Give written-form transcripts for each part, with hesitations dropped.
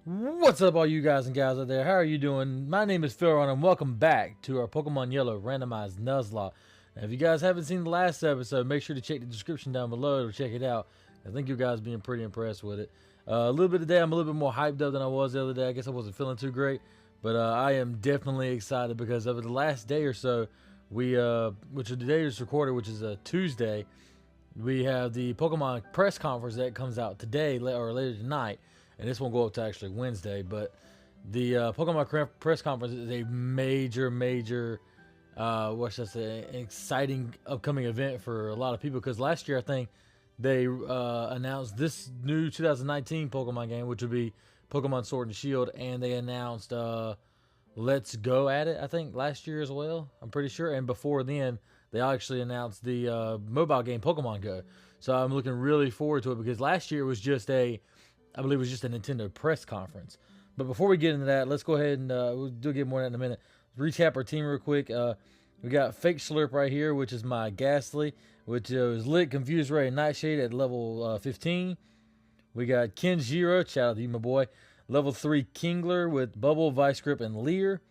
What's up, all you guys and gals out there? How are you doing? My name is Phil, and welcome back to our Pokemon Yellow Randomized Nuzlocke. Now, if you guys haven't seen the last episode, make sure to check the description down below to check it out. I think you guys being pretty impressed with it. A little bit today, I'm a little bit more hyped up than I was the other day. I guess I wasn't feeling too great, but I am definitely excited because over the last day or so, which today is recorded, which is a Tuesday, we have the Pokemon press conference that comes out today or later tonight. And this won't go up to actually Wednesday, but the Pokemon press conference is a major, exciting upcoming event for a lot of people. Because last year, I think they announced this new 2019 Pokemon game, which would be Pokemon Sword and Shield, and they announced Let's Go at it, I think, last year as well. I'm pretty sure. And before then, they actually announced the mobile game Pokemon Go. So I'm looking really forward to it because last year it was just I believe it was just a Nintendo press conference. But before we get into that, let's go ahead and we'll get more on that in a minute. Recap our team real quick. We got Fake Slurp right here, which is my Ghastly, which is Lit, Confused Ray, and Nightshade at level 15. We got Kenjiro, shout out to you, my boy. Level 3 Kingler with Bubble, Vice Grip, and Leer.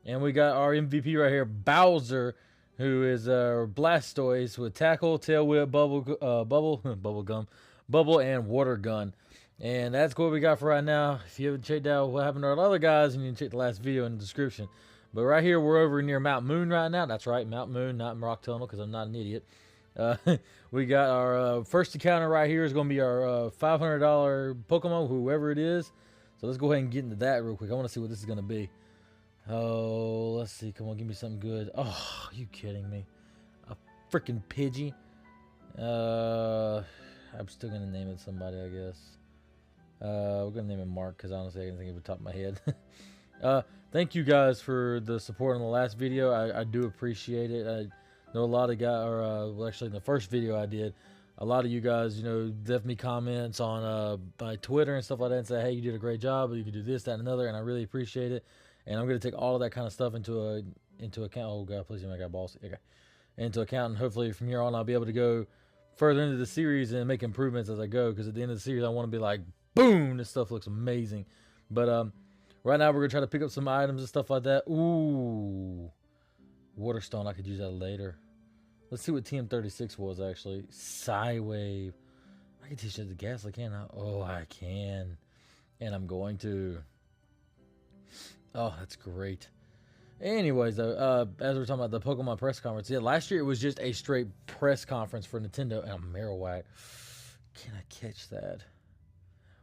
And we got our MVP right here, Bowser, who is Blastoise with Tackle, Tail Whip, Bubble Gum, Bubble, and Water Gun. And that's what we got for right now. If you haven't checked out what happened to our other guys, you can check the last video in the description. But right here, we're over near Mount Moon right now. That's right, Mount Moon, not in Rock Tunnel, because I'm not an idiot. We got our first encounter right here is going to be our $500 Pokemon, whoever it is. So let's go ahead and get into that real quick. I want to see what this is going to be. Oh, let's see. Come on, give me something good. Oh, are you kidding me? A freaking Pidgey. I'm still going to name it somebody, I guess. We're going to name him Mark because honestly I can't think of the top of my head. Thank you guys for the support on the last video. I do appreciate it. I know a lot of guys, well, actually in the first video I did, a lot of you guys, left me comments on by Twitter and stuff like that and say, hey, you did a great job, or you can do this, that, and another, and I really appreciate it. And I'm going to take all of that kind of stuff into account. Oh, God, please, I got balls. Okay. Into account, and hopefully from here on I'll be able to go further into the series and make improvements as I go, because at the end of the series I want to be like, boom, this stuff looks amazing. But right now we're gonna try to pick up some items and stuff like that. Ooh, Waterstone, I could use that later. Let's see what TM36 was actually. Psywave. I can teach it the Ghastly, can't I? Oh, I can, and I'm going to. Oh, that's great. Anyways, though, as we're talking about the Pokemon press conference, yeah, last year it was just a straight press conference for Nintendo, and a Marowak. Can I catch that?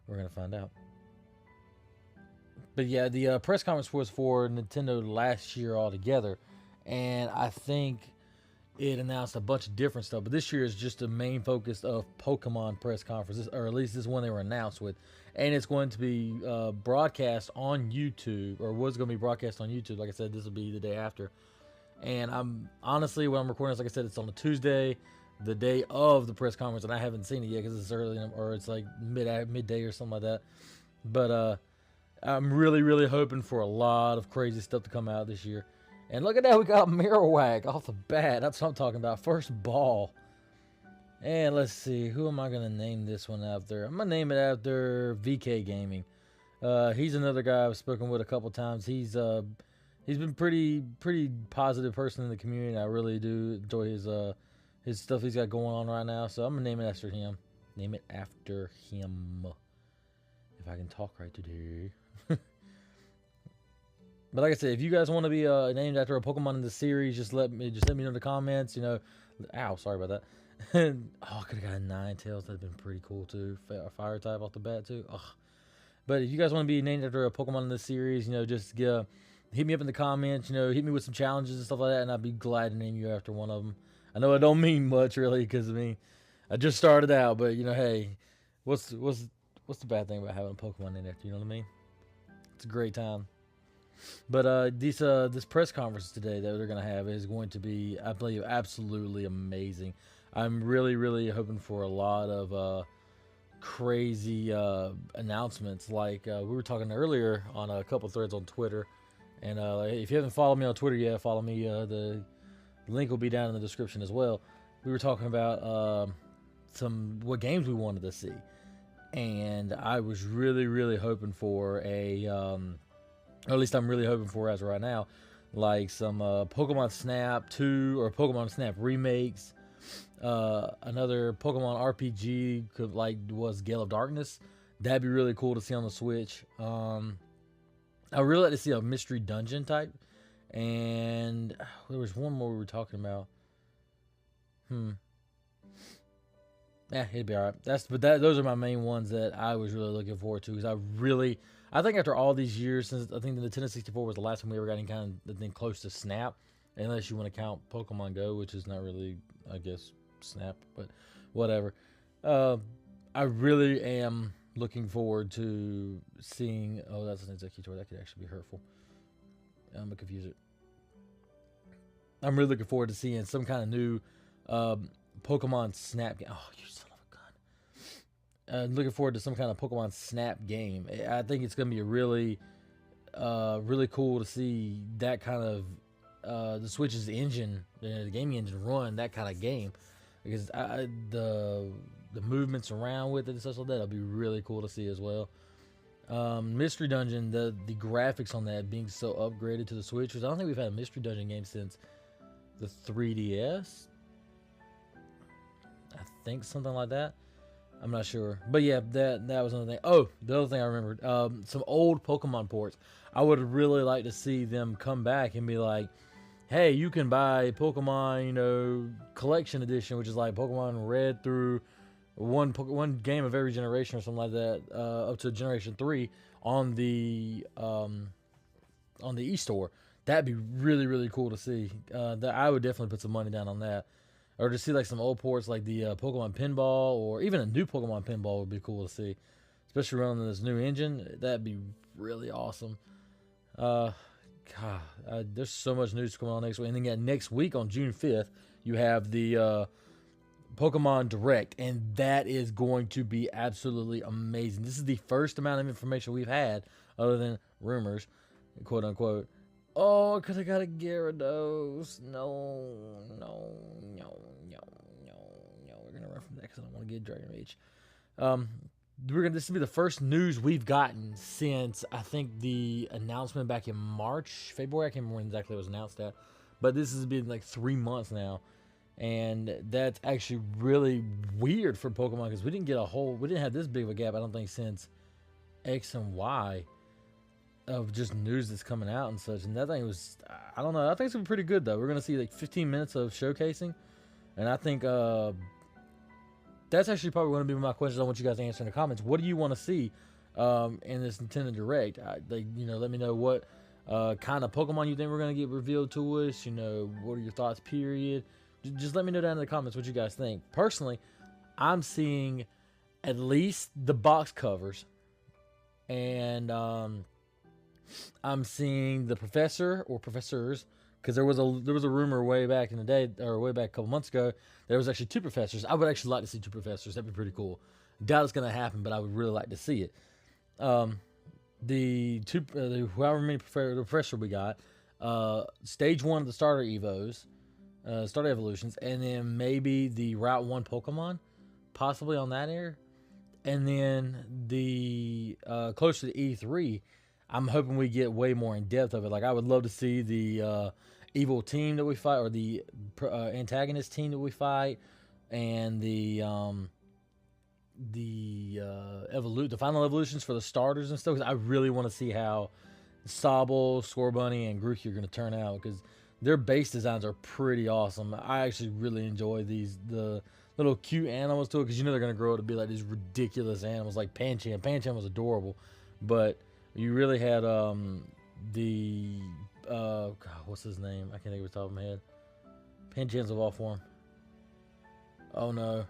We're going to find out. But yeah, the press conference was for Nintendo last year altogether. And I think it announced a bunch of different stuff. But this year is just the main focus of Pokemon press conferences. Or at least this one they were announced with. And it's going to be broadcast on YouTube. Or was going to be broadcast on YouTube. Like I said, this will be the day after. And I'm honestly, when I'm recording this, like I said, it's on a Tuesday, the day of the press conference, and I haven't seen it yet because it's early or it's like midday or something like that. But I'm really hoping for a lot of crazy stuff to come out this year. And look at that, we got a Marowak off the bat. That's what I'm talking about. First ball. And let's see, who am I gonna name this one after? I'm gonna name it after VK Gaming. He's another guy I've spoken with a couple times. He's been pretty positive person in the community. I really do enjoy his stuff he's got going on right now, so I'm gonna name it after him. Name it after him. If I can talk right today. But like I said, if you guys want to be named after a Pokemon in the series, just let me know in the comments. Ow, sorry about that. Oh, I could have got a Ninetales. That'd been pretty cool too. Fire type off the bat too. Ugh. But if you guys want to be named after a Pokemon in this series, just hit me up in the comments. Hit me with some challenges and stuff like that, and I'd be glad to name you after one of them. I know it don't mean much really, because I just started out, but hey, what's the bad thing about having a Pokemon named after you? Know what I mean? It's a great time. But this press conference today that they're gonna have is going to be, I believe, absolutely amazing. I'm really hoping for a lot of crazy announcements. Like we were talking earlier on a couple threads on Twitter, and if you haven't followed me on Twitter yet, follow me. The link will be down in the description as well. We were talking about what games we wanted to see, and I was really hoping for a, or at least I'm really hoping for as of right now, like some Pokemon Snap 2 or Pokemon Snap remakes. Another Pokemon RPG could, like, was Gale of Darkness. That'd be really cool to see on the Switch. I really like to see a mystery dungeon type, and there was one more we were talking about. Yeah, it'd be all right. Those are my main ones that I was really looking forward to, because I think after all these years, since I think the Nintendo 64 was the last time we ever got any kind of thing close to Snap, unless you want to count Pokemon Go, which is not really, I guess, Snap, but whatever. I really am looking forward to seeing. Oh, that's an executor. That could actually be hurtful. I'm gonna confuse it. I'm really looking forward to seeing some kind of new Pokemon Snap game. Oh, you son of a gun! Looking forward to some kind of Pokemon Snap game. I think it's gonna be a really cool to see that kind of the Switch's engine, the gaming engine, run that kind of game, because the movements around with it and stuff like that, it'll be really cool to see as well. Mystery Dungeon, the graphics on that being so upgraded to the Switch, because I don't think we've had a Mystery Dungeon game since the 3DS. I think something like that. I'm not sure, but yeah, that was another thing. Oh, the other thing I remembered, some old Pokemon ports. I would really like to see them come back and be like, hey, you can buy Pokemon, Collection Edition, which is like Pokemon Red through one game of every generation or something like that, up to Generation 3 on the eStore. That'd be really cool to see. That I would definitely put some money down on that. Or to see like some old ports like the Pokemon Pinball, or even a new Pokemon Pinball would be cool to see. Especially running this new engine. That'd be really awesome. There's so much news coming on next week. And then next week on June 5th, you have the Pokemon Direct. And that is going to be absolutely amazing. This is the first amount of information we've had, other than rumors, quote unquote. Oh, because I got a Gyarados. No. We're going to run from that because I don't want to get Dragon Rage. This will be the first news we've gotten since, I think, the announcement back in March, February. I can't remember when exactly it was announced at. But this has been like 3 months now. And that's actually really weird for Pokemon, because we didn't have this big of a gap, I don't think, since X and Y of just news that's coming out and such. And that thing was, I don't know, I think it's gonna be pretty good though. We're gonna see like 15 minutes of showcasing, and I think that's actually probably going to be my questions I want you guys to answer in the comments. What do you want to see in this Nintendo Direct? Let me know what kind of Pokemon you think we're gonna get revealed to us. What are your thoughts? Period. Just let me know down in the comments what you guys think. Personally, I'm seeing at least the box covers, and I'm seeing the professor or professors, because there was a rumor way back in the day, or way back a couple months ago, there was actually 2 professors. I would actually like to see 2 professors. That'd be pretty cool. Doubt it's gonna happen, but I would really like to see it. However many professor we got, stage 1 of the starter evos, starter evolutions, and then maybe the Route 1 Pokemon, possibly on that air, and then the closer to E3. I'm hoping we get way more in depth of it. Like, I would love to see the evil team that we fight, or the antagonist team that we fight, and the final evolutions for the starters and stuff. Because I really want to see how Sobble, Scorbunny, and Grookey are going to turn out, because their base designs are pretty awesome. I actually really enjoy the little cute animals to it, because they're going to grow up to be like these ridiculous animals, like Pancham. Pancham was adorable, but you really had what's his name? I can't think of the top of my head. Pancham's evolved form. Oh no.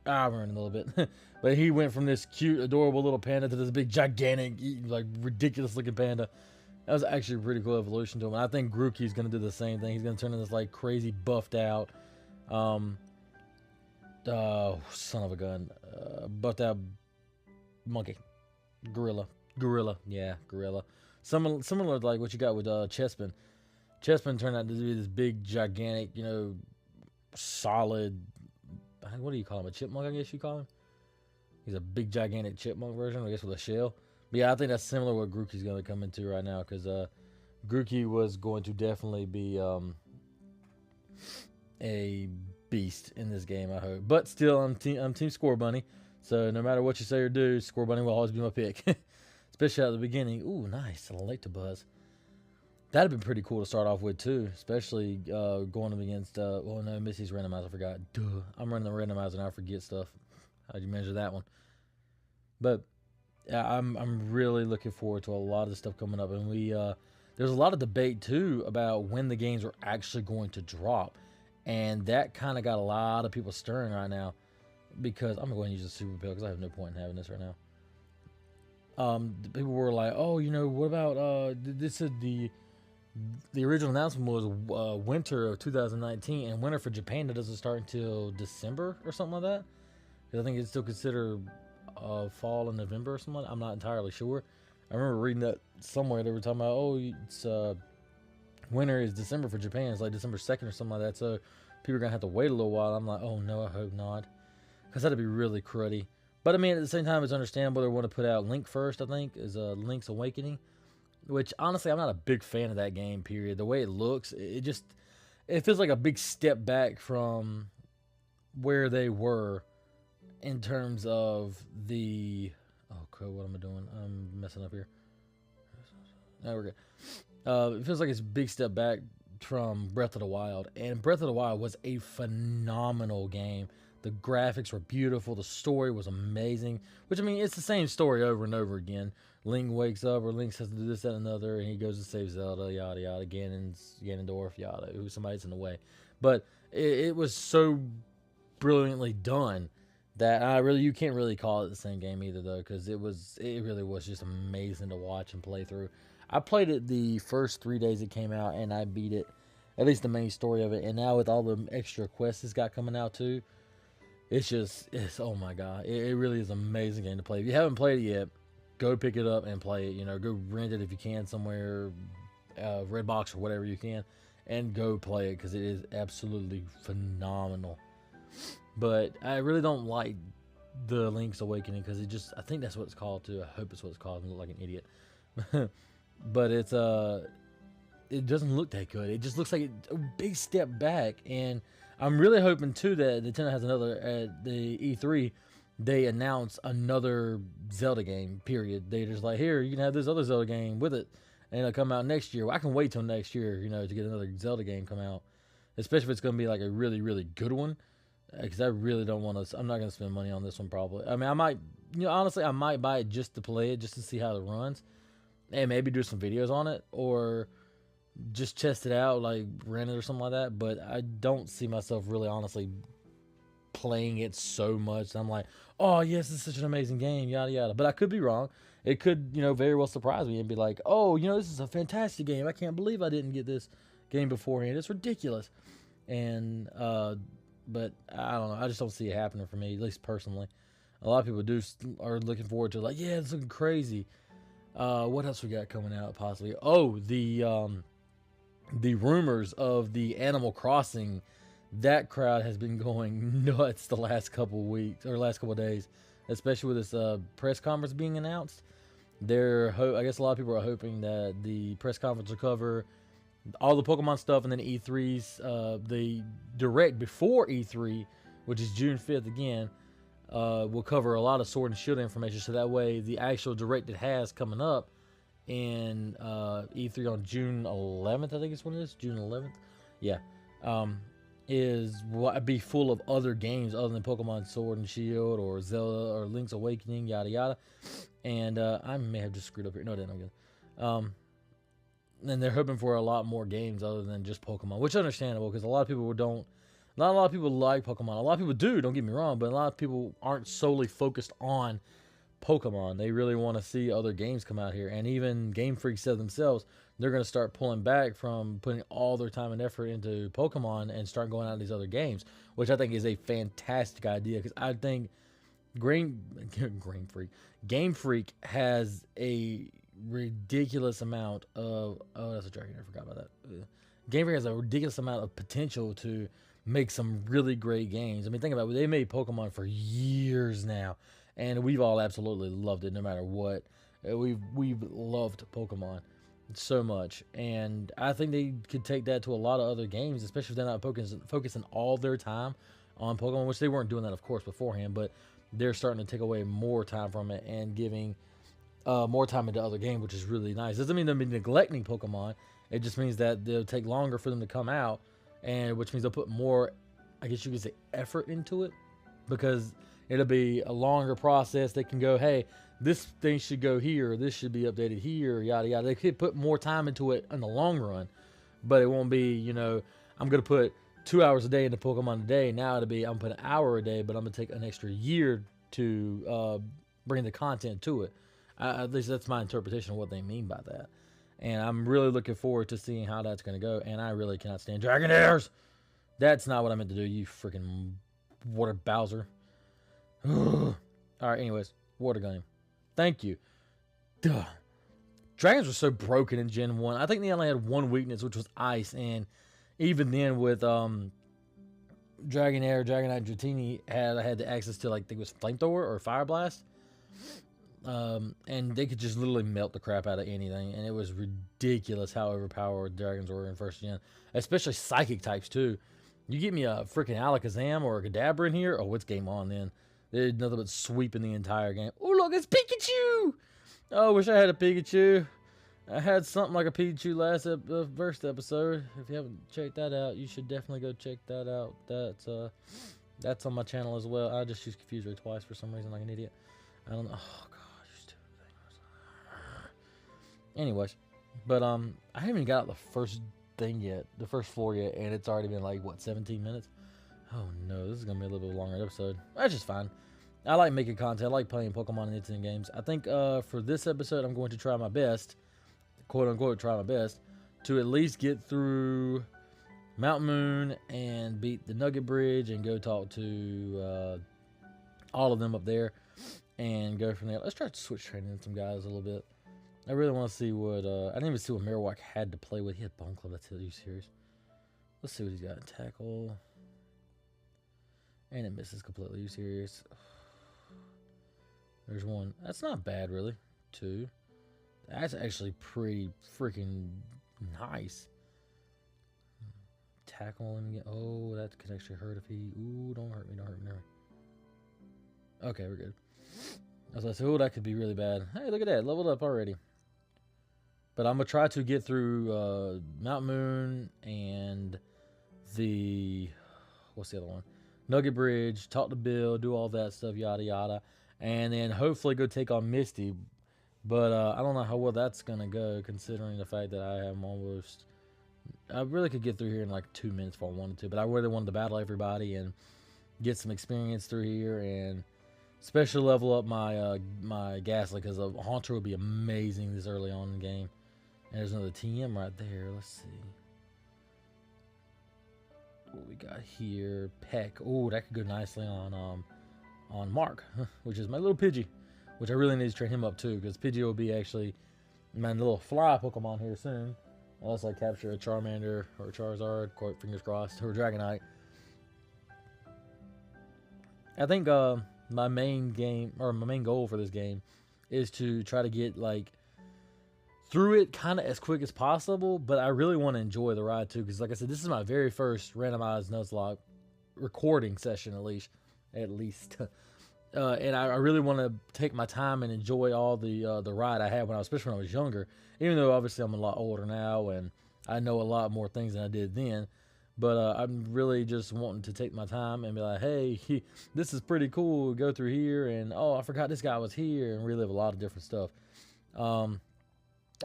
I'm running a little bit. But he went from this cute, adorable little panda to this big, gigantic, like, ridiculous looking panda. That was actually a pretty cool evolution to him. And I think Grookey's going to do the same thing. He's going to turn into this, like, crazy, buffed out, son of a gun, buffed out monkey. Gorilla. Yeah, gorilla. Similar to like what you got with Chespin. Chespin turned out to be this big, gigantic, solid. What do you call him? A chipmunk, I guess you call him. He's a big gigantic chipmunk version, I guess, with a shell. But yeah, I think that's similar to what Grookey's going to come into right now, because Grookey was going to definitely be a beast in this game, I hope. But still, I'm team Score Bunny. So no matter what you say or do, Score Bunny will always be my pick. Especially at the beginning. Ooh, nice. Electabuzz. That'd been pretty cool to start off with, too. Especially going up against... well, no, Missy's randomizer. I forgot. Duh. I'm running the randomizer and I forget stuff. How'd you measure that one? But yeah, I'm really looking forward to a lot of the stuff coming up. And there's a lot of debate, too, about when the games are actually going to drop. And that kind of got a lot of people stirring right now. Because I'm going to use a super pill because I have no point in having this right now. People were like, oh, you know, what about this is the original announcement was winter of 2019, and winter for Japan, that doesn't start until December or something like that, because I think it's still considered fall in November or something. I'm not entirely sure. I remember reading that somewhere. They were talking about, oh, it's winter is December for Japan. It's like December 2nd or something like that, so people are gonna have to wait a little while. I'm like, oh no, I hope not, because that'd be really cruddy. But I mean, at the same time, it's understandable they want to put out Link first, I think, is Link's Awakening. Which, honestly, I'm not a big fan of that game, period. The way it looks, it feels like a big step back from where they were in terms of the... Oh, crap, what am I doing? I'm messing up here. No, we're good. It feels like it's a big step back from Breath of the Wild. And Breath of the Wild was a phenomenal game. The graphics were beautiful. The story was amazing. Which, I mean, it's the same story over and over again. Link wakes up, or Link has to do this, that, and another, and he goes to save Zelda, yada, yada, Ganondorf, yada, who somebody's in the way. But it was so brilliantly done that you can't really call it the same game either, though, because it really was just amazing to watch and play through. I played it the first 3 days it came out, and I beat it, at least the main story of it, and now with all the extra quests it's got coming out, too, it's oh my god, it really is an amazing game to play. If you haven't played it yet, go pick it up and play it. You know, go rent it if you can somewhere, Redbox or whatever you can, and go play it because it is absolutely phenomenal. But I really don't like the Link's Awakening because I think that's what it's called too. I hope it's what it's called. I look like an idiot. But it doesn't look that good. It just looks like a big step back, and I'm really hoping too that Nintendo has another at the E3. They announce another Zelda game, period. They just like, here, you can have this other Zelda game with it, and it'll come out next year. Well, I can wait till next year, you know, to get another Zelda game come out, especially if it's going to be like a really, really good one, because I really don't want to, I'm not going to spend money on this one probably. I mean, I might, you know, honestly, I might buy it just to play it, just to see how it runs, and maybe do some videos on it, or just test it out, like rent it or something like that, but I don't see myself really, honestly, playing it so much. I'm like, oh yes, it's such an amazing game, yada yada. But I could be wrong. It could, you know, very well surprise me and be like, oh, you know, this is a fantastic game. I can't believe I didn't get this game beforehand. It's ridiculous. And but I don't know. I just don't see it happening for me, at least personally. A lot of people are looking forward to it, like, yeah, it's looking crazy. What else we got coming out possibly? Oh, the rumors of the Animal Crossing. That crowd has been going nuts the last couple weeks or last couple days, especially with this press conference being announced. I guess a lot of people are hoping that the press conference will cover all the Pokemon stuff, and then E3's the direct before E3, which is June 5th again, will cover a lot of Sword and Shield information. So that way, the actual direct it has coming up in E3 on June 11th, I think is when it is, June 11th. Yeah. Is be full of other games other than Pokemon Sword and Shield or Zelda or Link's Awakening, yada yada. And I may have just screwed up here. No, I didn't. I'm good. And they're hoping for a lot more games other than just Pokemon, which is understandable because a lot of people not a lot of people like Pokemon. A lot of people do, don't get me wrong, but a lot of people aren't solely focused on Pokemon. They really want to see other games come out here. And even Game Freak said themselves, they're going to start pulling back from putting all their time and effort into Pokemon and start going out these other games, which I think is a fantastic idea because I think Game Freak has a ridiculous amount of... Oh, that's a dragon. I forgot about that. Game Freak has a ridiculous amount of potential to make some really great games. I mean, think about it. They made Pokemon for years now, and we've all absolutely loved it no matter what. We've loved Pokemon so much, and I think they could take that to a lot of other games, especially if they're not focusing all their time on Pokemon, which they weren't doing that, of course, beforehand, but they're starting to take away more time from it and giving more time into other games, which is really nice. Doesn't mean they'll be neglecting Pokemon. It just means that they'll take longer for them to come out, and which means they'll put more, I guess you could say, effort into it, because it'll be a longer process. They can go, hey, this thing should go here, this should be updated here, yada yada. They could put more time into it in the long run, but it won't be, you know, I'm gonna put 2 hours a day into Pokemon a day. Now it'll be, I'm gonna put an hour a day, but I'm gonna take an extra year to bring the content to it. At least that's my interpretation of what they mean by that. And I'm really looking forward to seeing how that's going to go. And I really cannot stand Dragonairs. That's not what I meant to do, you freaking water Bowser. All right, anyways, water gun. Thank you. Duh. Dragons were so broken in Gen 1. I think they only had one weakness, which was ice. And even then with Dragonair, Dragonite, Dratini, I had the access to, like, I think it was Flamethrower or Fire Blast. And they could just literally melt the crap out of anything, and it was ridiculous how overpowered dragons were in first gen, especially psychic types too. You get me a freaking Alakazam or a Kadabra in here, oh, it's game on then. There's nothing but sweeping the entire game. Oh, look, it's Pikachu! Oh, I wish I had a Pikachu. I had something like a Pikachu last first episode. If you haven't checked that out, you should definitely go check that out. That's on my channel as well. I just used Confuse Ray twice for some reason, like an idiot. I don't know. Oh, God. Anyways, but I haven't even got out the first thing yet, the first floor yet, and it's already been like, what, 17 minutes? Oh no, this is gonna be a little bit longer episode. That's just fine. I like making content. I like playing Pokemon and TM games. I think for this episode, I'm going to try my best, quote unquote, try my best to at least get through Mount Moon and beat the Nugget Bridge and go talk to all of them up there and go from there. Let's try to switch training some guys a little bit. I really want to see what, I didn't even see what Marowak had to play with. He had Bone Club, that's it. Are you serious? Let's see what he's got. Tackle. And it misses completely. Are you serious? There's one. That's not bad, really. Two. That's actually pretty freaking nice. Tackle him again. Oh, that could actually hurt if he, ooh, don't hurt me, don't hurt me, don't hurt me. Okay, we're good. I was like, oh, that could be really bad. Hey, look at that. Leveled up already. But I'm going to try to get through Mount Moon and the, what's the other one? Nugget Bridge, talk to Bill, do all that stuff, yada, yada. And then hopefully go take on Misty. But I don't know how well that's going to go, considering the fact that I am almost, I really could get through here in like 2 minutes if I wanted to. But I really wanted to battle everybody and get some experience through here and special level up my my Ghastly, because a Haunter would be amazing this early on in the game. And there's another TM right there. Let's see what we got here. Peck. Oh, that could go nicely on Mark, which is my little Pidgey, which I really need to train him up too, because Pidgey will be actually my little fly Pokemon here soon, unless I capture a Charmander or a Charizard. Quite fingers crossed, or a Dragonite. I think my main goal for this game is to try to get like through it kind of as quick as possible, but I really want to enjoy the ride too, because like I said, this is my very first randomized Nuzlocke recording session, at least and I really want to take my time and enjoy all the ride I had especially when I was younger, even though obviously I'm a lot older now and I know a lot more things than I did then. But I'm really just wanting to take my time and be like, hey, this is pretty cool. Go through here, and oh, I forgot this guy was here, and relive a lot of different stuff.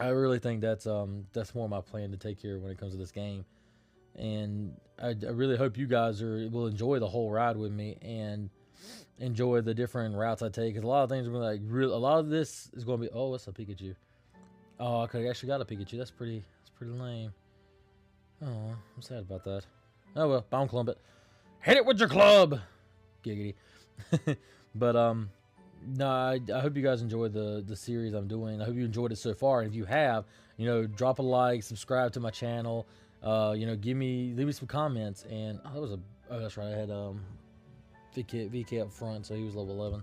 I really think that's more my plan to take here when it comes to this game, and I really hope you guys will enjoy the whole ride with me and enjoy the different routes I take. Because a lot of things are gonna be like a lot of this is going to be, oh, it's a Pikachu. Oh, I could have actually got a Pikachu. That's pretty lame. Oh, I'm sad about that. Oh well, Bound Clump it. Hit it with your club! Giggity. But, no, I hope you guys enjoyed the series I'm doing. I hope you enjoyed it so far. And if you have, drop a like, subscribe to my channel. Leave me some comments. And, oh, that's right, I had VK up front, so he was level 11.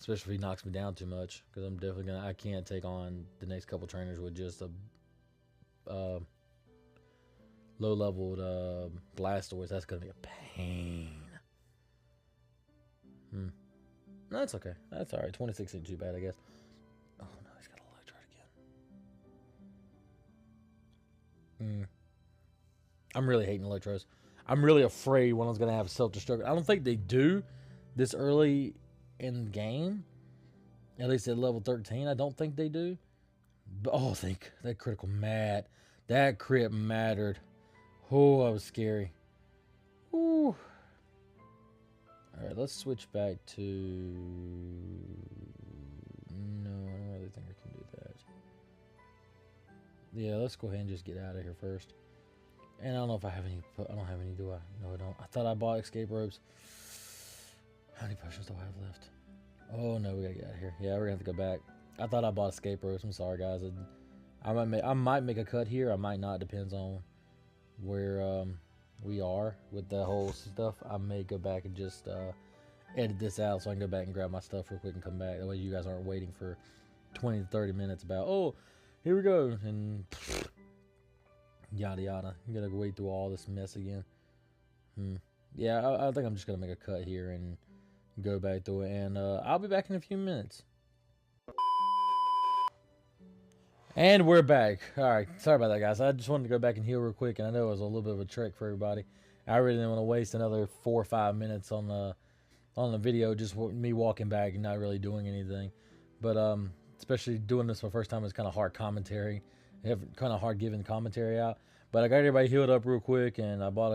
especially if he knocks me down too much. Because I'm definitely gonna. I can't take on the next couple trainers with just a low-leveled Blastoise. That's gonna be a pain. No, that's okay. That's all right. 26 ain't too bad, I guess. Oh no, he's got Electrode again. I'm really hating Electros. I'm really afraid one of them's gonna have self-destruct. I don't think they do this early in the game. At least at level 13, I don't think they do. But oh, think that critical mat. That crit mattered. Oh, that was scary. Ooh. Alright, let's switch back to... No, I don't really think I can do that. Yeah, let's go ahead and just get out of here first. And I don't know if I have any... I don't have any, do I? No, I don't. I thought I bought escape ropes. How many potions do I have left? Oh, no, we gotta get out of here. Yeah, we're gonna have to go back. I thought I bought escape ropes. I'm sorry, guys. I might make a cut here. I might not. Depends on where we are with the whole stuff. I may go back and just edit this out so I can go back and grab my stuff real quick and come back. That way you guys aren't waiting for 20 to 30 minutes about, oh, here we go, and yada yada. You gotta wait through all this mess again. Yeah, I think I'm just gonna make a cut here and go back through it, and I'll be back in a few minutes. And we're back. Alright, sorry about that, guys. I just wanted to go back and heal real quick, and I know it was a little bit of a trick for everybody. I really didn't want to waste another 4 or 5 minutes on the video, just me walking back and not really doing anything. But especially doing this for the first time is kind of hard commentary. Kind of hard giving commentary out. But I got everybody healed up real quick, and I bought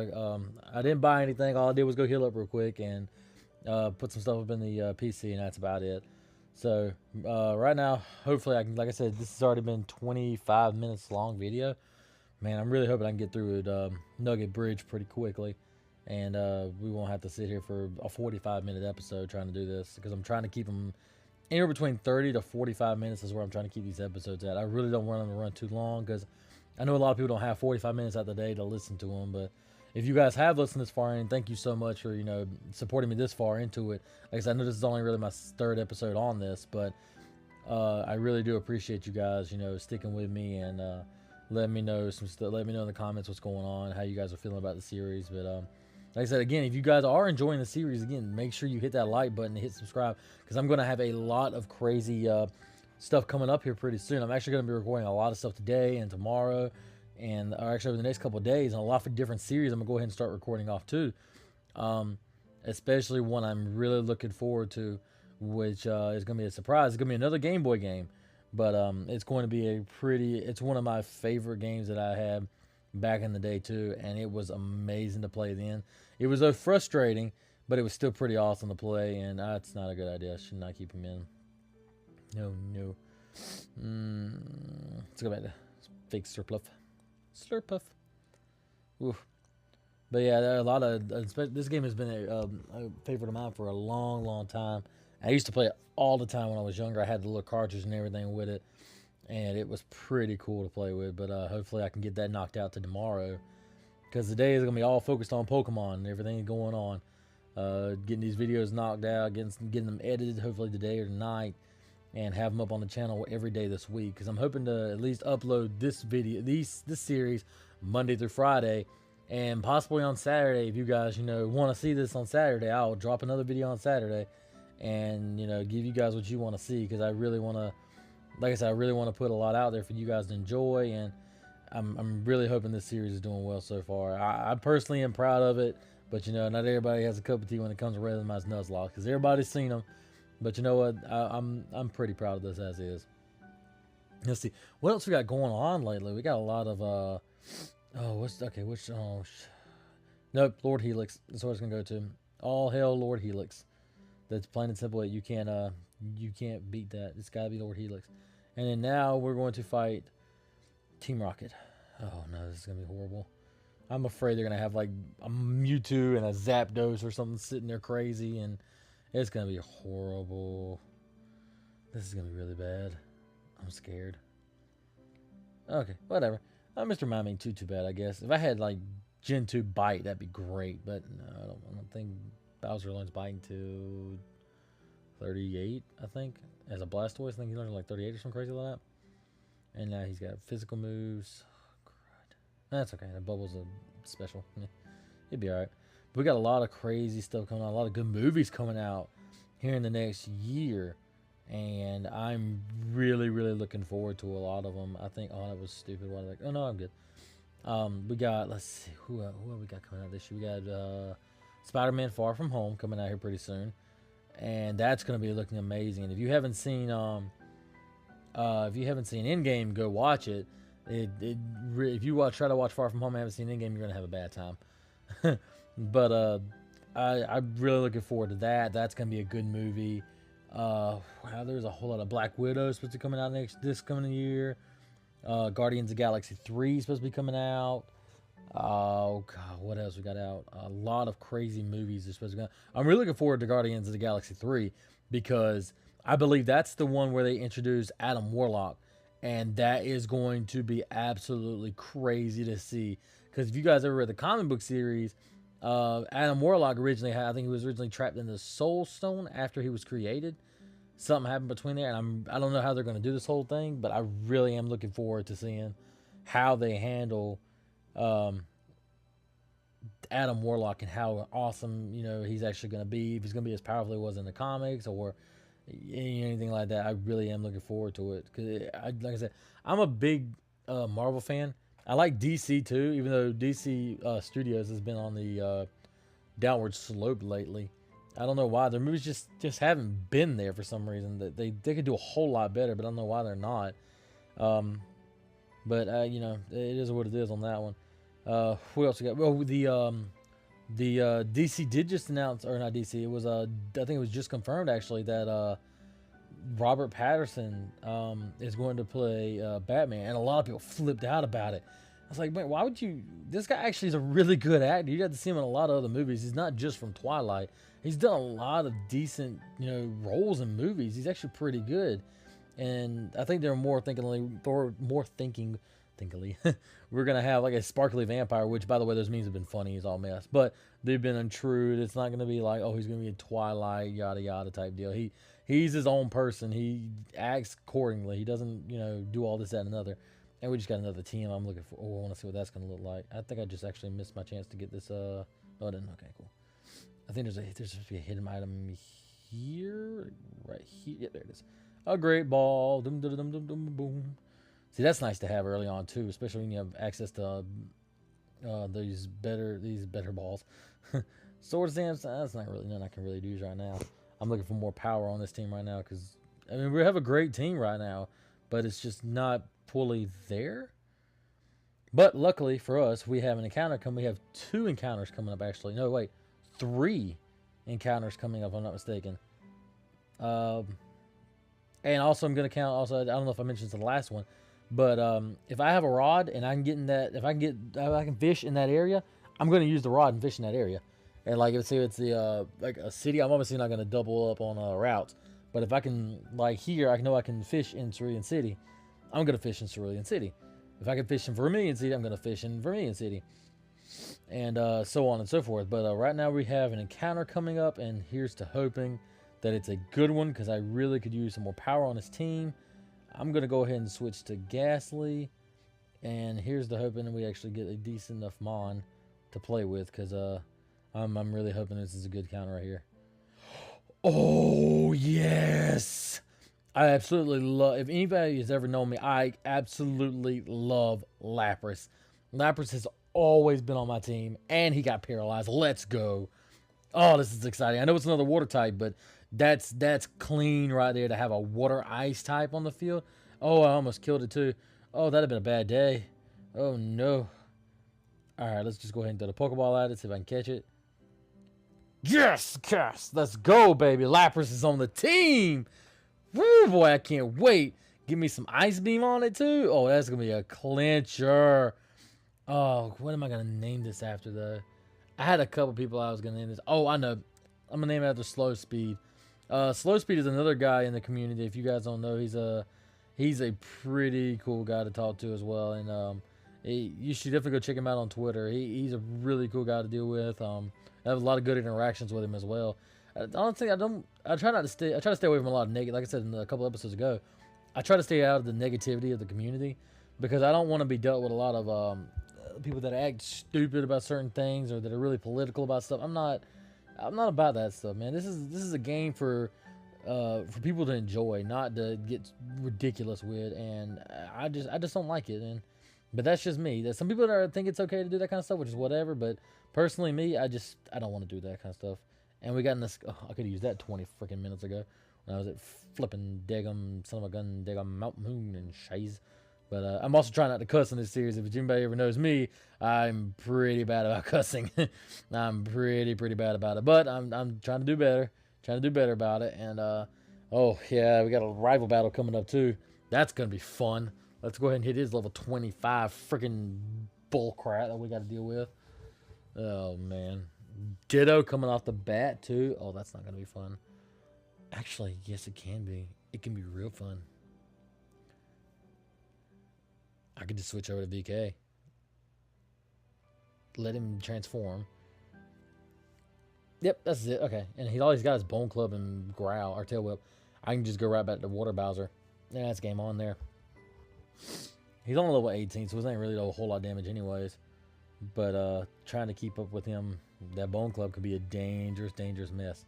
I didn't buy anything. All I did was go heal up real quick and put some stuff up in the PC, and that's about it. So right now, hopefully I can, like I said, this has already been 25 minutes long video. Man, I'm really hoping I can get through it, Nugget Bridge pretty quickly. And we won't have to sit here for a 45-minute episode trying to do this, because I'm trying to keep them anywhere between 30 to 45 minutes is where I'm trying to keep these episodes at. I really don't want them to run too long, because I know a lot of people don't have 45 minutes out the day to listen to them, but if you guys have listened this far in, thank you so much for, supporting me this far into it. Like I said, I know this is only really my 3rd episode on this, but I really do appreciate you guys, sticking with me and letting me know some stuff. Let me know in the comments what's going on, how you guys are feeling about the series. But like I said, again, if you guys are enjoying the series, again, make sure you hit that like button and hit subscribe, because I'm going to have a lot of crazy stuff coming up here pretty soon. I'm actually going to be recording a lot of stuff today and tomorrow, and actually over the next couple of days, and a lot of different series I'm going to go ahead and start recording off too. Especially one I'm really looking forward to, which is going to be a surprise. It's going to be another Game Boy game, but it's going to be it's one of my favorite games that I had back in the day too, and it was amazing to play then. It was frustrating, but it was still pretty awesome to play, and that's not a good idea. I should not keep him in. No. Let's go back to fake Slurpuff. Oof. But yeah, there are a lot of this game has been a favorite of mine for a long time. I used to play it all the time when I was younger. I had the little cartridge and everything with it, and it was pretty cool to play with. But hopefully I can get that knocked out to tomorrow, because today is gonna be all focused on Pokemon and everything going on. Getting these videos knocked out, getting them edited, hopefully today or tonight, and have them up on the channel every day this week, because I'm hoping to at least upload this series Monday through Friday, and possibly on Saturday. If you guys want to see this on Saturday, I'll drop another video on Saturday and give you guys what you want to see, because I really want to, like I said, I really want to put a lot out there for you guys to enjoy, and I'm really hoping this series is doing well so far. I personally am proud of it, but not everybody has a cup of tea when it comes to randomized Nuzlocke, because everybody's seen them. But you know what? I'm pretty proud of this as is. Let's see what else we got going on lately. We got a lot of nope, Lord Helix. That's what it's gonna go to. All hail Lord Helix. That's plain and simple. You can't beat that. It's gotta be Lord Helix. And then now we're going to fight Team Rocket. Oh no, this is gonna be horrible. I'm afraid they're gonna have like a Mewtwo and a Zapdos or something sitting there crazy, and it's gonna be horrible. This is gonna be really bad. I'm scared. Okay, whatever. Mr. Mime ain't too bad, I guess. If I had like Gen 2 Bite, that'd be great. But no, I don't think Bowser learns biting till 38, I think. As a Blastoise, I think he learned like 38 or something crazy like that. And now he's got physical moves. Oh, that's okay. The Bubble's a special. Yeah, he'd be alright. But we got a lot of crazy stuff coming out. A lot of good movies coming out here in the next year. And I'm really, really looking forward to a lot of them. I think, oh, that was stupid. What? Oh, no, I'm good. We got, let's see, who have we got coming out this year? We got Spider-Man Far From Home coming out here pretty soon. And that's going to be looking amazing. And if you haven't seen Endgame, go watch it. If you try to watch Far From Home and haven't seen Endgame, you're going to have a bad time. But I'm really looking forward to that. That's going to be a good movie. Wow, there's a whole lot of Black Widow supposed to be coming out this coming year. Guardians of the Galaxy 3 is supposed to be coming out. Oh god, what else we got out? A lot of crazy movies are supposed to go. I'm really looking forward to Guardians of the Galaxy 3 because I believe that's the one where they introduced Adam Warlock, and that is going to be absolutely crazy to see. Because if you guys ever read the comic book series, Adam Warlock originally I think he was originally trapped in the Soul Stone after he was created. Something happened between there, and I don't know how they're going to do this whole thing, but I really am looking forward to seeing how they handle Adam Warlock and how awesome he's actually going to be. If he's going to be as powerful as he was in the comics or anything like that, I really am looking forward to it. Because like I said, I'm a big Marvel fan. I like DC too, even though DC Studios has been on the downward slope lately. I don't know why. Their movies just haven't been there for some reason. They could do a whole lot better, but I don't know why they're not. But it is what it is on that one. What else we got? Well, the DC did just announce, or not DC. It was I think it was just confirmed actually that Robert Pattinson is going to play Batman, and a lot of people flipped out about it. I was like, man, why would you? This guy actually is a really good actor. You have to see him in a lot of other movies. He's not just from Twilight. He's done a lot of decent, roles in movies. He's actually pretty good, and I think they're more thinkingly. We're gonna have like a sparkly vampire, which, by the way, those memes have been funny as all mess, but they've been untrue. It's not gonna be like, oh, he's gonna be a Twilight yada yada type deal. He's his own person. He acts accordingly. He doesn't, do all this, that, and another. And we just got another team I'm looking for. Oh, I want to see what that's going to look like. I think I just actually missed my chance to get this. Oh, I didn't. Okay, cool. I think there's supposed to be a hidden item here. Right here. Yeah, there it is. A great ball. Dum, dum, dum, dum, dum, boom. See, that's nice to have early on, too, especially when you have access to these better balls. Sword stamps, that's not really nothing I can really use right now. I'm looking for more power on this team right now because, we have a great team right now, but it's just not fully there. But luckily for us, we have an encounter coming. We have 2 encounters coming up, actually. No, wait. 3 encounters coming up, if I'm not mistaken. And also, I'm going to count, also, I don't know if I mentioned the last one, but if I have a rod and I can get in that, if I can fish in that area, I'm going to use the rod and fish in that area. And like, let's say it's the like a city, I'm obviously not going to double up on routes. But if I can, like here, I know I can fish in Cerulean City. I'm going to fish in Cerulean City. If I can fish in Vermilion City, I'm going to fish in Vermilion City. And so on and so forth. But right now we have an encounter coming up, and here's to hoping that it's a good one, because I really could use some more power on this team. I'm going to go ahead and switch to Ghastly. And here's the hoping that we actually get a decent enough Mon to play with, because I'm really hoping this is a good counter right here. Oh, yes! I absolutely love, if anybody has ever known me, I absolutely love Lapras. Lapras has always been on my team, and he got paralyzed. Let's go. Oh, this is exciting. I know it's another water type, but that's clean right there to have a water ice type on the field. Oh, I almost killed it too. Oh, that'd have been a bad day. Oh, no. All right, let's just go ahead and throw the Pokeball at it, see if I can catch it. Yes, Cass. Let's go, baby. Lapras is on the team. Woo, boy, I can't wait. Give me some Ice Beam on it, too. Oh, that's going to be a clincher. Oh, what am I going to name this after, though? I had a couple people I was going to name this. Oh, I know. I'm going to name it after Slow Speed. Slow Speed is another guy in the community. If you guys don't know, he's a pretty cool guy to talk to as well. And you should definitely go check him out on Twitter. He's a really cool guy to deal with. I have a lot of good interactions with him as well. honestly, I don't. I try not to stay. I try to stay away from a lot of negative. Like I said in a couple episodes ago, I try to stay out of the negativity of the community because I don't want to be dealt with a lot of people that act stupid about certain things or that are really political about stuff. I'm not. I'm not about that stuff, man. This is a game for people to enjoy, not to get ridiculous with. And I just don't like it. But that's just me. There's some people that think it's okay to do that kind of stuff, which is whatever. But personally, me, I don't want to do that kind of stuff. And we got in this. Oh, I could have used that 20 freaking minutes ago when I was at flipping Degum, son of a gun, Degum, Mount Moon and Shays. But I'm also trying not to cuss in this series. If anybody ever knows me, I'm pretty bad about cussing. I'm pretty bad about it. But I'm trying to do better. Trying to do better about it. And oh yeah, we got a rival battle coming up too. That's gonna be fun. Let's go ahead and hit his level 25 freaking bull crap that we got to deal with. Oh man, Ditto coming off the bat too. Oh, that's not gonna be fun. Actually, yes, it can be. It can be real fun. I could just switch over to VK. Let him transform. Yep, that's it. Okay. And he's always got his Bone Club and Growl, or Tail Whip. I can just go right back to Water Bowser. Yeah, that's game on there. He's only level 18, so it ain't really a whole lot of damage anyways. But trying to keep up with him, that Bone Club could be a dangerous mess.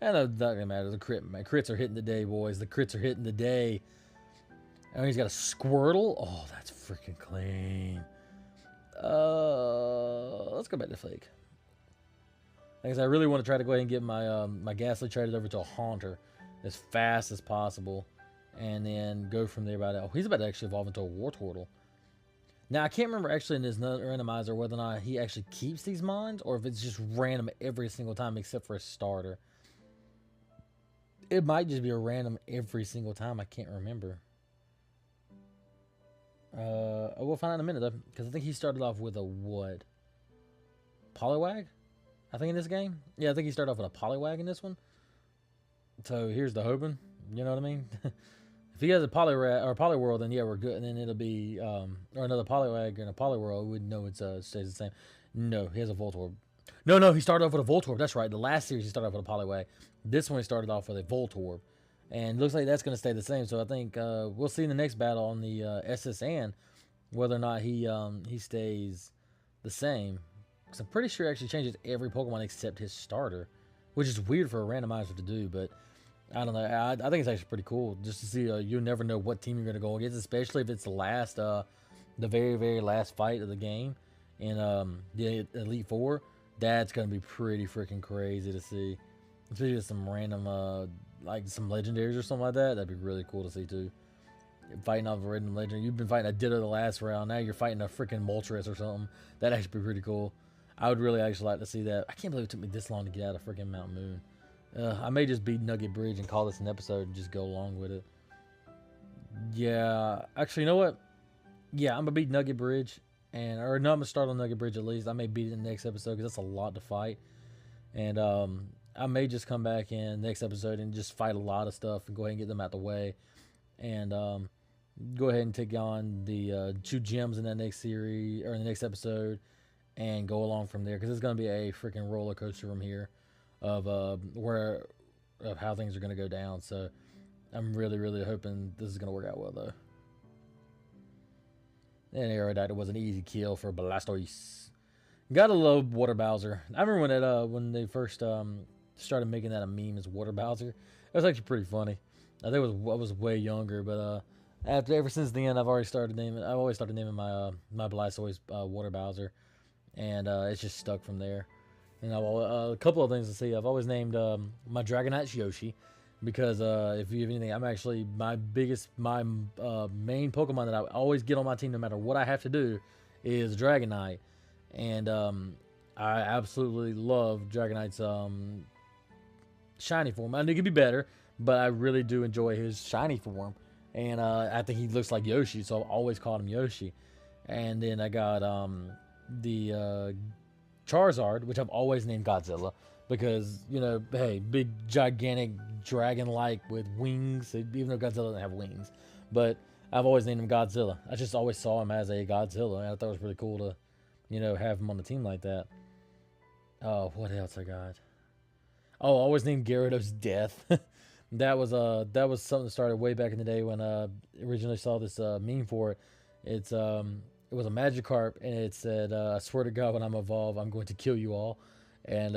And that's not gonna matter. The crits are hitting the day, boys. The crits are hitting the day. And he's got a Squirtle. Oh, that's freaking clean. Let's go back to Fake. Because I really want to try to go ahead and get my my Ghastly traded over to a Haunter as fast as possible, and then go from there. Oh, he's about to actually evolve into a Wartortle. Now I can't remember actually in this randomizer whether or not he actually keeps these mines or if it's just random every single time except for a starter. It might just be a random every single time. I can't remember. We'll find out in a minute though, because I think he started off with a what? Poliwag? I think in this game? Yeah, I think he started off with a Poliwag in this one. So here's the hoping. You know what I mean? If he has a Poliwhirl, then yeah, we're good. And then it'll be, or another Poliwag and a Poliwhirl, we'd know it stays the same. No, he has a Voltorb. No, he started off with a Voltorb. That's right. The last series he started off with a Poliwag. This one he started off with a Voltorb. And looks like that's going to stay the same. So I think we'll see in the next battle on the SSN whether or not he stays the same. Because I'm pretty sure it actually changes every Pokemon except his starter, which is weird for a randomizer to do. But I don't know. I think it's actually pretty cool just to see. You never know what team you're going to go against, especially if it's the last, the very last fight of the game in the Elite Four. That's going to be pretty freaking crazy to see. Especially with some random, like some legendaries or something like that. That'd be really cool to see too. Fighting off a random legendary. You've been fighting a Ditto the last round. Now you're fighting a freaking Moltres or something. That'd actually be pretty cool. I would really actually like to see that. I can't believe it took me this long to get out of freaking Mount Moon. I may just beat Nugget Bridge and call this an episode and just go along with it. Yeah, actually, you know what? Yeah, I'm gonna beat Nugget Bridge, or no, I'm gonna start on Nugget Bridge at least. I may beat it in the next episode because that's a lot to fight, and I may just come back in next episode and just fight a lot of stuff and go ahead and get them out the way, and go ahead and take on the 2 gems in that next series or in the next episode, and go along from there because it's gonna be a freaking roller coaster from here of how things are gonna go down. So I'm really hoping this is gonna work out well though. And Aerodactyl was an easy kill for Blastoise. Gotta love Water Bowser. I remember when they first started making that a meme as Water Bowser. It was actually pretty funny. I think I was way younger, but ever since then I've always started naming my my Blastoise Water Bowser, and it's just stuck from there. And a couple of things to see. I've always named my Dragonite's Yoshi. Because if you have anything, I'm actually my main Pokemon that I always get on my team no matter what I have to do is Dragonite, and I absolutely love Dragonite's shiny form. I think it could be better, but I really do enjoy his shiny form, and I think he looks like Yoshi, so I've always called him Yoshi. And then I got the Charizard, which I've always named Godzilla. Because, you know, hey, big, gigantic dragon-like with wings, even though Godzilla doesn't have wings. But I've always named him Godzilla. I just always saw him as a Godzilla, and I thought it was really cool to, you know, have him on the team like that. Oh, what else I got? Oh, I always named Gyarados Death. That was something that started way back in the day when originally saw this meme for it. It was a Magikarp and it said, "I swear to God, when I'm evolved, I'm going to kill you all." And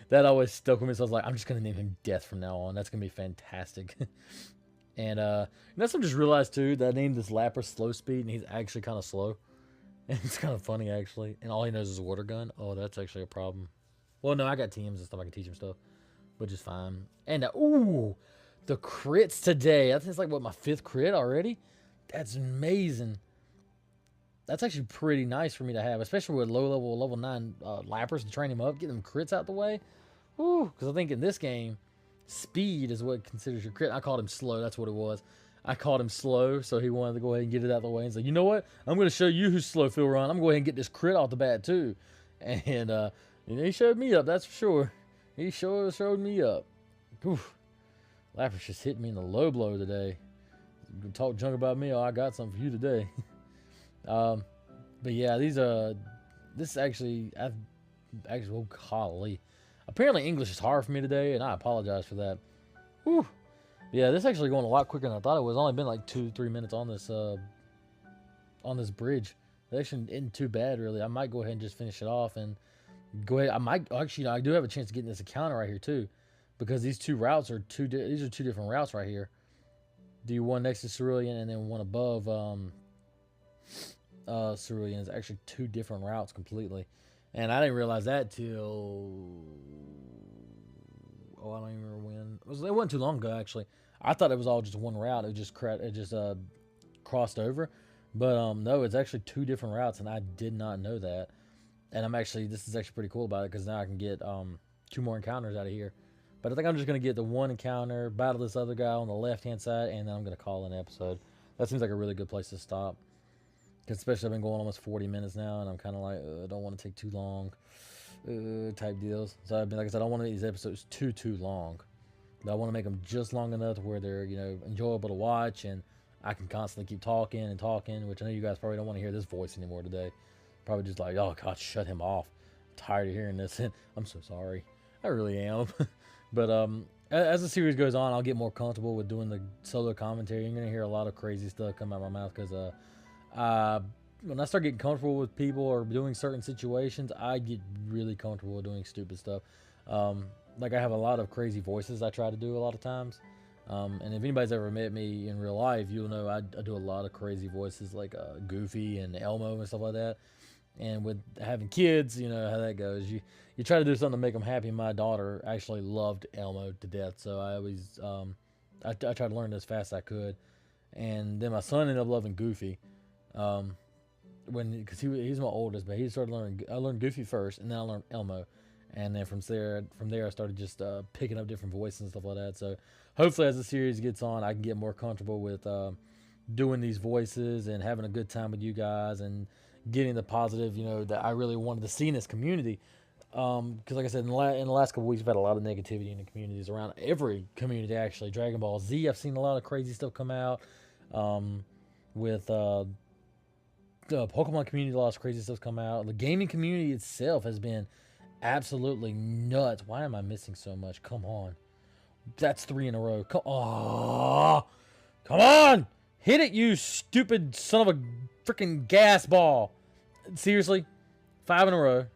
that always stuck with me. So I was like, I'm just gonna name him Death from now on. That's gonna be fantastic. And that's what I just realized too that I named this Lapras Slow Speed, and he's actually kind of slow. And it's kind of funny actually. And all he knows is water gun. Oh, that's actually a problem. Well, no, I got TMs and stuff. I can teach him stuff, which is fine. And ooh, the crits today. I think it's like what, my 5th crit already. That's amazing. That's actually pretty nice for me to have, especially with level 9 Lapras to train him up, get them crits out the way. Ooh, because I think in this game, speed is what considers your crit. I called him slow. That's what it was. I called him slow, so he wanted to go ahead and get it out the way. And say, you know what? I'm going to show you who's slow, Phil Run. I'm going to go ahead and get this crit off the bat too. And he showed me up. That's for sure. He showed me up. Oof. Lapras just hit me in the low blow today. You talk junk about me. Oh, I got something for you today. But yeah, this actually, oh golly. Apparently English is hard for me today, and I apologize for that. Whew. Yeah, this is actually going a lot quicker than I thought it was. Only been like 2-3 minutes on this bridge. That actually isn't too bad, really. I might go ahead and just finish it off and go ahead. I might actually, I do have a chance to get in this encounter right here too, because these two routes are these are two different routes right here. Do one next to Cerulean and then one above Cerulean is actually 2 different routes completely. And I didn't realize that till, oh, I don't even remember when. It wasn't too long ago actually. I thought it was all just one route. It just crossed over, but no, it's actually 2 different routes, and I did not know that. And this is actually pretty cool about it, because now I can get 2 more encounters out of here. But I think I'm just gonna get the 1 encounter, battle this other guy on the left-hand side, and then I'm gonna call an episode. That seems like a really good place to stop. Especially I've been going almost 40 minutes now, and I'm kind of like, I don't want to take too long, type deals. So I've been, like I said, I don't want to make these episodes too long. But I want to make them just long enough to where they're, enjoyable to watch, and I can constantly keep talking and talking, which I know you guys probably don't want to hear this voice anymore today. Probably just like, oh God, shut him off. I'm tired of hearing this, and I'm so sorry. I really am. But as the series goes on, I'll get more comfortable with doing the solo commentary. You're going to hear a lot of crazy stuff come out of my mouth, because when I start getting comfortable with people or doing certain situations, I get really comfortable doing stupid stuff. Like I have a lot of crazy voices I try to do a lot of times. And if anybody's ever met me in real life, you'll know I do a lot of crazy voices, like Goofy and Elmo and stuff like that. And with having kids, you know how that goes. You try to do something to make them happy. My daughter actually loved Elmo to death, so I always I tried to learn it as fast as I could. And then my son ended up loving Goofy. Because he's my oldest, but he started learning. I learned Goofy first, and then I learned Elmo, and then from there I started just picking up different voices and stuff like that. So hopefully, as the series gets on, I can get more comfortable with doing these voices and having a good time with you guys and getting the positive, that I really wanted to see in this community. Because like I said, in the last couple weeks, we've had a lot of negativity in the communities around every community. Actually, Dragon Ball Z, I've seen a lot of crazy stuff come out. With the Pokemon community, a lot of crazy stuff come out. The gaming community itself has been absolutely nuts. Why am I missing so much? Come on. That's 3 in a row. Come on! Hit it, you stupid son of a freaking gas ball. Seriously? 5 in a row.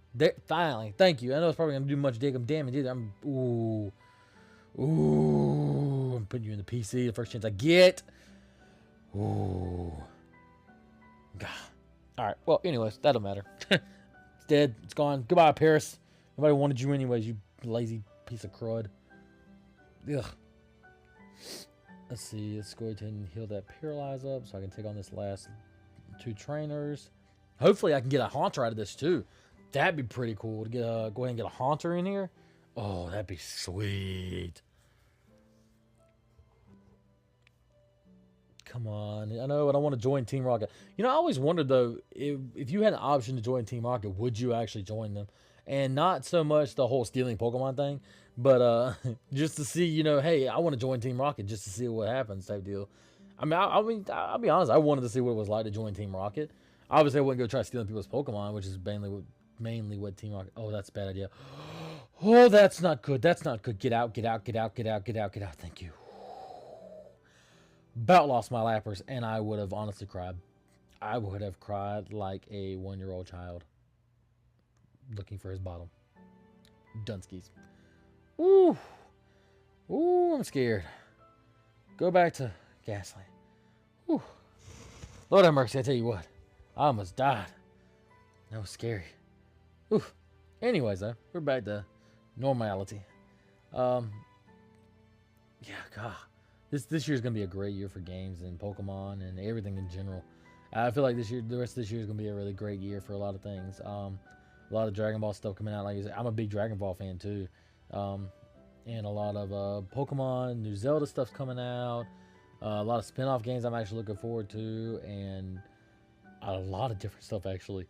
Finally. Thank you. I know it's probably going to do much damage either. Ooh. I'm putting you in the PC the first chance I get. Ooh. God. Alright, well, anyways, that don't matter. It's dead. It's gone. Goodbye, Paris. Nobody wanted you anyways, you lazy piece of crud. Ugh. Let's see. Let's go ahead and heal that paralyze up so I can take on this last 2 trainers. Hopefully, I can get a Haunter out of this, too. That'd be pretty cool to get go ahead and get a Haunter in here. Oh, that'd be sweet. Come on. I know, but I want to join Team Rocket. I always wondered, though, if you had an option to join Team Rocket, would you actually join them? And not so much the whole stealing Pokemon thing, but just to see, hey, I want to join Team Rocket just to see what happens type deal. I mean, I'll be honest, I wanted to see what it was like to join Team Rocket. Obviously, I wouldn't go try stealing people's Pokemon, which is mainly what Team Rocket... Oh, that's a bad idea. Oh, that's not good. That's not good. Get out, get out, get out, get out, get out, get out. Thank you. About lost my lappers, and I would have honestly cried. I would have cried like a 1-year-old child looking for his bottle. Dunskies. Ooh. Ooh, I'm scared. Go back to Gaslight. Ooh. Lord have mercy, I tell you what. I almost died. That was scary. Ooh. Anyways, though, we're back to normality. Yeah, God. This year's gonna be a great year for games and Pokemon and everything in general. I feel like the rest of this year is gonna be a really great year for a lot of things. A lot of Dragon Ball stuff coming out. Like I said, I'm a big Dragon Ball fan too, and a lot of Pokemon, new Zelda stuff's coming out. A lot of spin-off games I'm actually looking forward to, and a lot of different stuff actually.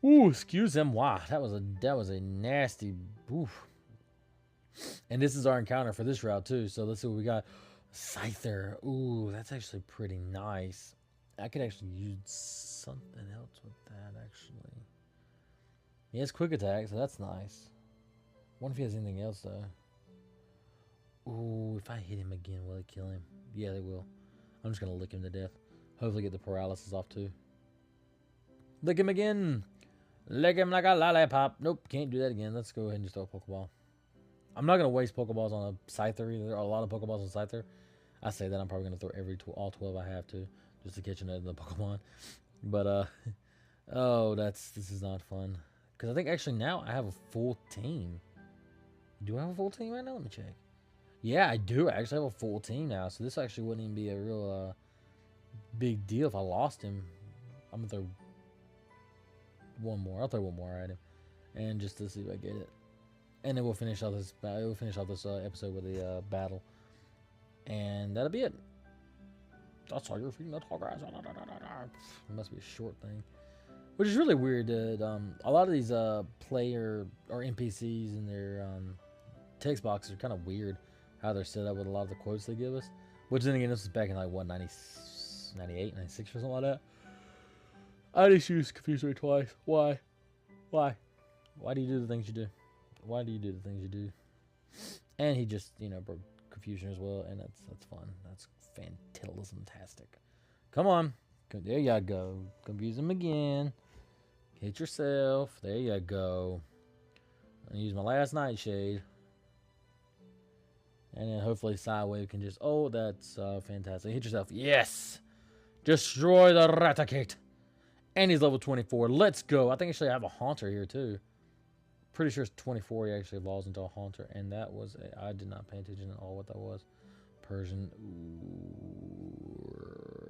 Ooh, excuse moi. That was a nasty. Oof. And this is our encounter for this route too. So let's see what we got. Scyther. Ooh, that's actually pretty nice. I could actually use something else with that actually. He has quick attack, so that's nice. Wonder if he has anything else though. Ooh, if I hit him again, will it kill him? Yeah, they will. I'm just gonna lick him to death. Hopefully get the paralysis off too. Lick him again. Lick him like a lollipop. Nope, can't do that again. Let's go ahead and just throw a Pokeball. I'm not going to waste Pokeballs on a Scyther either. There are a lot of Pokeballs on Scyther. I say that I'm probably going to throw all 12 I have to, just to catch another Pokemon. But, oh, this is not fun. Because I think actually now I have a full team. Do I have a full team right now? Let me check. Yeah, I do. I actually have a full team now. So this actually wouldn't even be a real big deal if I lost him. I'm going to throw one more. I'll throw one more at him. And just to see if I get it. And then we'll finish off this. Episode with the battle, and that'll be it. That's all you're feeding the tall guys. It must be a short thing, which is really weird. That a lot of these player or NPCs in their text boxes are kind of weird how they're set up with a lot of the quotes they give us. Which then again, this was back in like what 98, 96 or something like that. I just used confused me twice. Why? Why do you do the things you do? Why do you do the things you do? And he just, broke confusion as well, and that's fun. That's fantastic. Come on. There you go. Confuse him again. Hit yourself. There you go. I use my last Nightshade. And then hopefully Sidewave can just... Oh, that's fantastic. Hit yourself. Yes! Destroy the Raticate. And he's level 24. Let's go. I think actually I have a Haunter here, too. Pretty sure it's 24. He actually evolves into a Haunter, and that was I did not pay attention at all what that was. Persian. Ooh,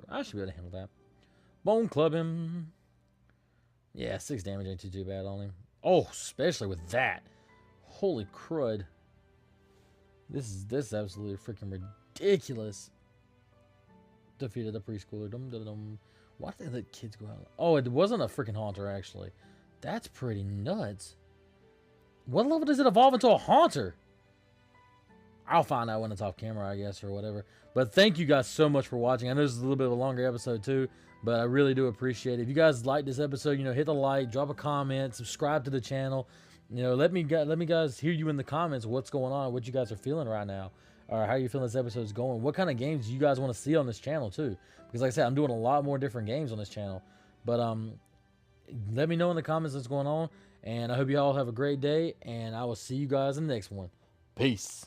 I should be able to handle that. Bone Club him. Yeah, 6 damage ain't too bad on him. Oh, especially with that. Holy crud. This is absolutely freaking ridiculous. Defeated the preschooler. Why did they let kids go out? Oh, it wasn't a freaking Haunter actually. That's pretty nuts. What level does it evolve into a Haunter? I'll find out when it's off camera, I guess, or whatever. But thank you guys so much for watching. I know this is a little bit of a longer episode, too. But I really do appreciate it. If you guys like this episode, hit the like, drop a comment, subscribe to the channel. Let me guys hear you in the comments what's going on, what you guys are feeling right now, or how you feeling this episode is going. What kind of games you guys want to see on this channel, too. Because like I said, I'm doing a lot more different games on this channel. But let me know in the comments what's going on. And I hope you all have a great day, and I will see you guys in the next one. Peace.